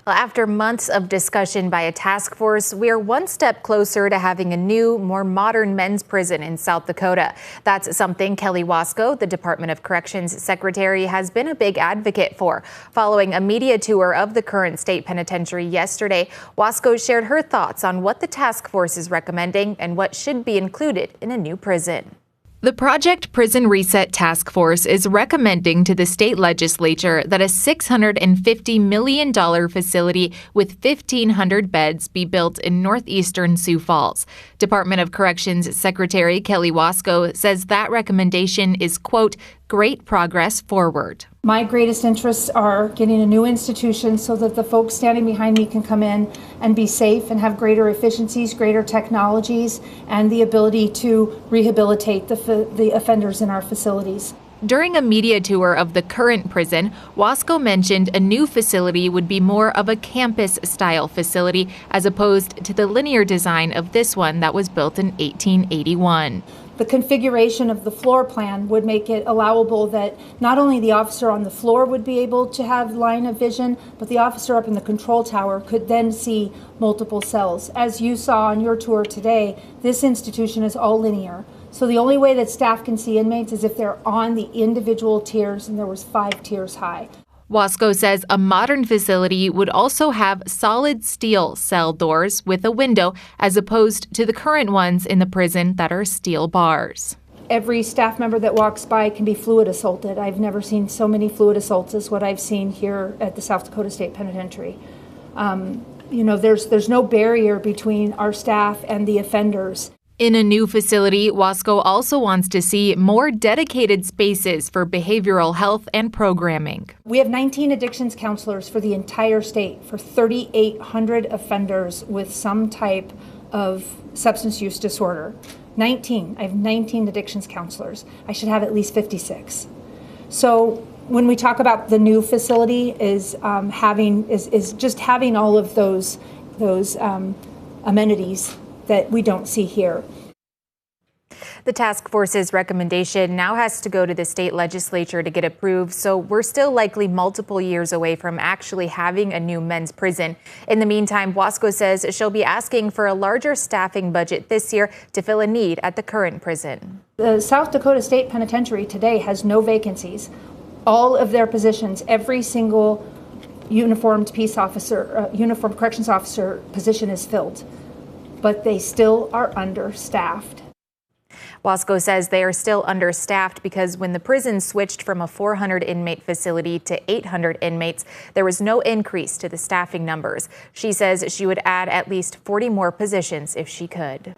Well, after months of discussion by a task force, we are one step closer to having a new, more modern men's prison in South Dakota. That's something Kelly Wasko, the Department of Corrections Secretary, has been a big advocate for. Following a media tour of the current state penitentiary yesterday, Wasko shared her thoughts on what the task force is recommending and what should be included in a new prison. The Project Prison Reset Task Force is recommending to the state legislature that a $650 million facility with 1,500 beds be built in northeastern Sioux Falls. Department of Corrections Secretary Kelly Wasko says that recommendation is, quote, great progress forward. My greatest interests are getting a new institution so that the folks standing behind me can come in and be safe and have greater efficiencies, greater technologies, and the ability to rehabilitate the offenders in our facilities. During a media tour of the current prison, Wasko mentioned a new facility would be more of a campus-style facility as opposed to the linear design of this one that was built in 1881. The configuration of the floor plan would make it allowable that not only the officer on the floor would be able to have line of vision, but the officer up in the control tower could then see multiple cells. As you saw on your tour today, this institution is all linear. So the only way that staff can see inmates is if they're on the individual tiers, and there was 5 tiers high. Wasko says a modern facility would also have solid steel cell doors with a window as opposed to the current ones in the prison that are steel bars. Every staff member that walks by can be fluid assaulted. I've never seen so many fluid assaults as what I've seen here at the South Dakota State Penitentiary. There's no barrier between our staff and the offenders. In a new facility, Wasko also wants to see more dedicated spaces for behavioral health and programming. We have 19 addictions counselors for the entire state for 3,800 offenders with some type of substance use disorder. 19. I have 19 addictions counselors. I should have at least 56. So when we talk about the new facility is just having all of those amenities that we don't see here. The task force's recommendation now has to go to the state legislature to get approved, so we're still likely multiple years away from actually having a new men's prison. In the meantime, Wasko says she'll be asking for a larger staffing budget this year to fill a need at the current prison. The South Dakota State Penitentiary today has no vacancies. All of their positions, every single uniformed corrections officer position is filled, but they still are understaffed. Wasko says they are still understaffed because when the prison switched from a 400 inmate facility to 800 inmates, there was no increase to the staffing numbers. She says she would add at least 40 more positions if she could.